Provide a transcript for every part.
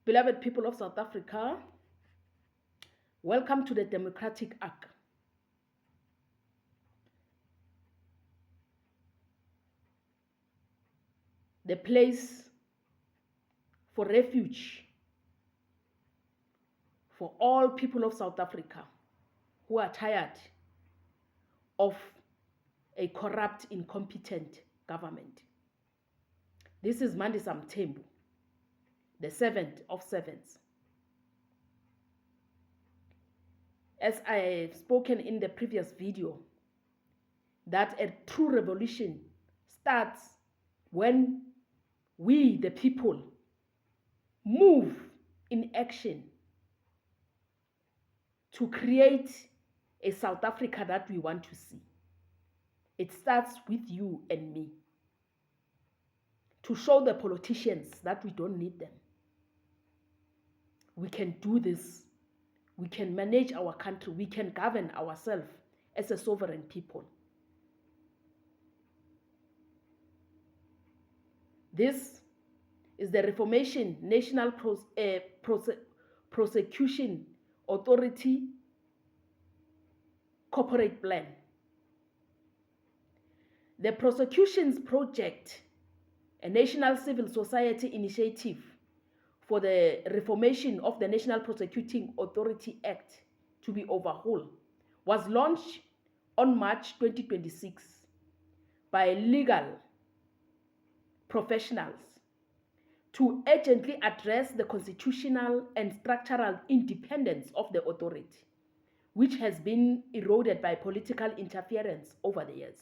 Beloved people of South Africa, welcome to the Democratic Arc. The place for refuge for all people of South Africa who are tired of a corrupt, incompetent government. This is Mandisa Mthembu, the seventh of sevens. As I have spoken in the previous video, that a true revolution starts when we, the people, move in action to create a South Africa that we want to see. It starts with you and me. To show the politicians that we don't need them. We can do this. We can manage our country. We can govern ourselves as a sovereign people. This is the Reformation National Prosecution Authority Corporate Plan. The Prosecutions Project, a national civil society initiative for the reformation of the National Prosecuting Authority Act to be overhauled, was launched on March 2026 by legal professionals to urgently address the constitutional and structural independence of the authority, which has been eroded by political interference over the years.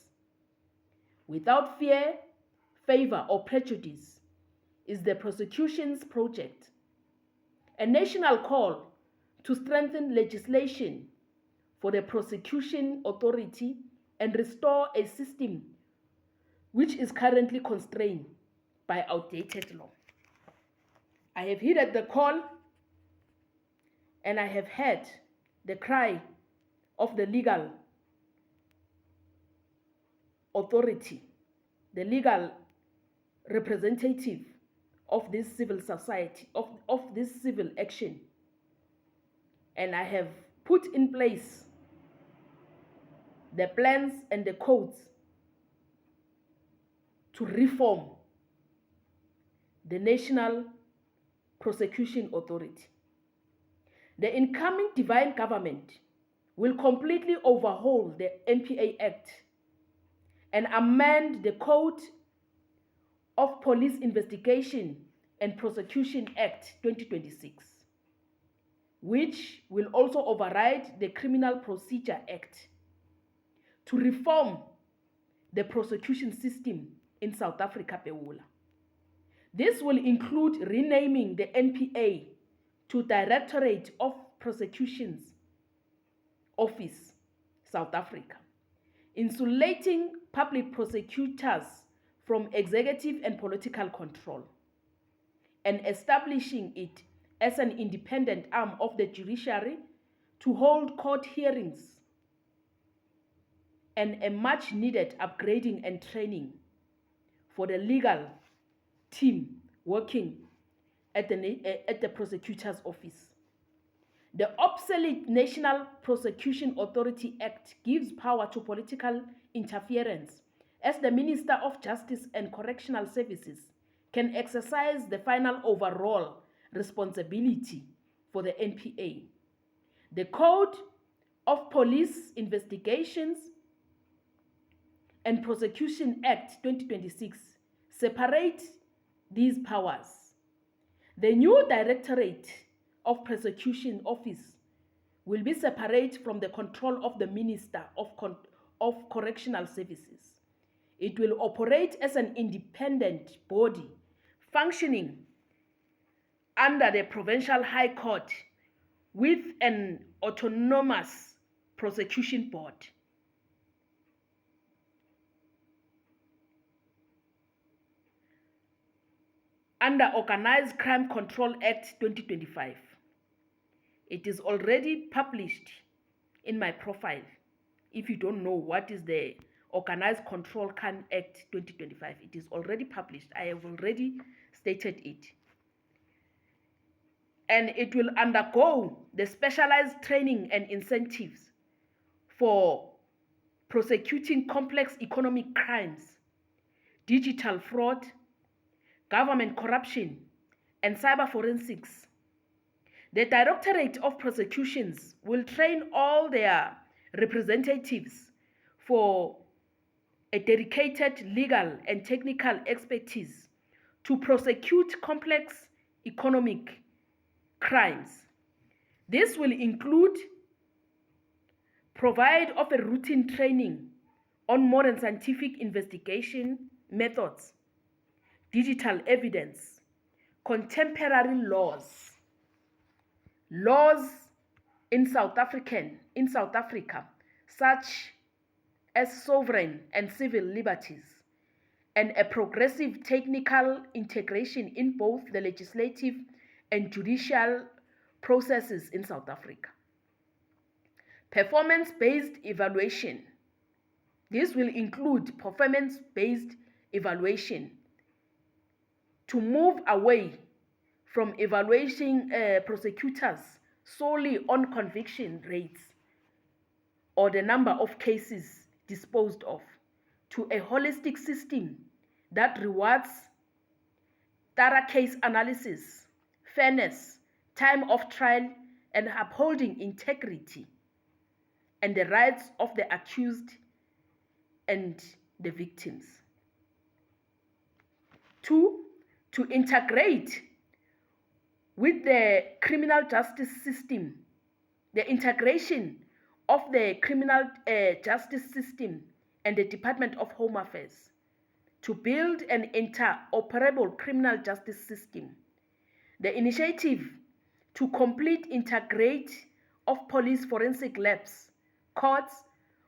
Without fear, favor, or prejudice is the Prosecutions Project, a national call to strengthen legislation for the prosecution authority and restore a system which is currently constrained by outdated law. I have heeded the call and I have heard the cry of the legal authority, the legal representative of this civil society, of this civil action. And I have put in place the plans and the codes to reform the National Prosecution Authority. The incoming divine government will completely overhaul the NPA Act and amend the Code of Police Investigation and Prosecution Act 2026, which will also override the Criminal Procedure Act to reform the prosecution system in South Africa, Peula. This will include renaming the NPA to Directorate of Prosecutions Office, South Africa, insulating public prosecutors from executive and political control, and establishing it as an independent arm of the judiciary to hold court hearings, and a much needed upgrading and training for the legal team working at the prosecutor's office. The obsolete National Prosecution Authority Act gives power to political interference, as the Minister of Justice and Correctional Services can exercise the final overall responsibility for the NPA. The Code of Police Investigations and Prosecution Act 2026 separate these powers. The new Directorate of Prosecution Office will be separate from the control of the Minister of Correctional Services. It will operate as an independent body functioning under the Provincial High Court with an autonomous prosecution board. Under Organized Crime Control Act 2025. It is already published in my profile. If you don't know what is the Organized Control Crime Act 2025, it is already published. I have already stated it. and it will undergo the specialized training and incentives for prosecuting complex economic crimes, digital fraud, government corruption, and cyber forensics. The Directorate of Prosecutions will train all their representatives for a dedicated legal and technical expertise to prosecute complex economic crimes. This will include provide of a routine training on modern scientific investigation methods, digital evidence, contemporary laws in South Africa, such as sovereign and civil liberties, and a progressive technical integration in both the legislative and judicial processes in South Africa. Performance-based evaluation. This will include performance-based evaluation to move away from evaluating prosecutors solely on conviction rates or the number of cases disposed of, to a holistic system that rewards thorough case analysis, fairness, time of trial, and upholding integrity and the rights of the accused and the victims. 2, to integrate with the criminal justice system, the integration of the criminal justice system and the Department of Home Affairs to build an interoperable criminal justice system. The initiative to complete integrate of police forensic labs, courts,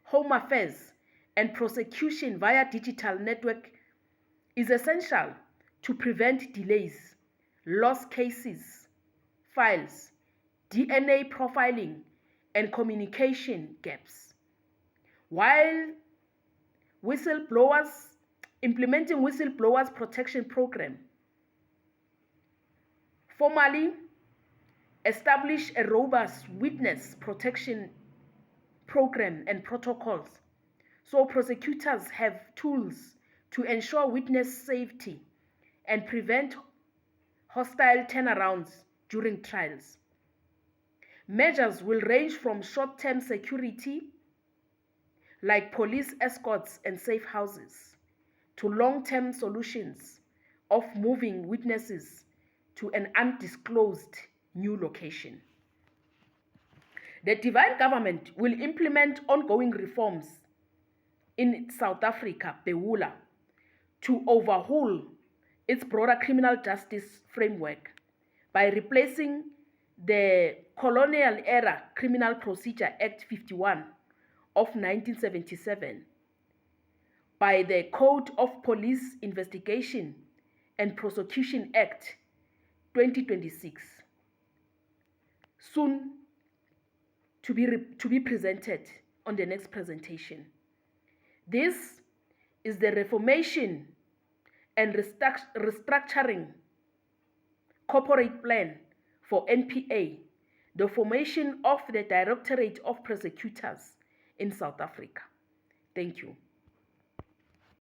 home affairs, and prosecution via digital network is essential to prevent delays, lost cases, files, DNA profiling, and communication gaps. While implementing whistleblowers protection program, formally establish a robust witness protection program and protocols so prosecutors have tools to ensure witness safety and prevent hostile turnarounds during trials. Measures will range from short-term security, like police escorts and safe houses, to long-term solutions of moving witnesses to an undisclosed new location. The Divine Government will implement ongoing reforms in South Africa, BEWULA, to overhaul its broader criminal justice framework by replacing the Colonial-Era Criminal Procedure Act 51 of 1977 by the Code of Police Investigation and Prosecution Act 2026, soon to be presented on the next presentation. This is the reformation and restructuring corporate plan for NPA, the formation of the Directorate of Prosecutors in South Africa. Thank you.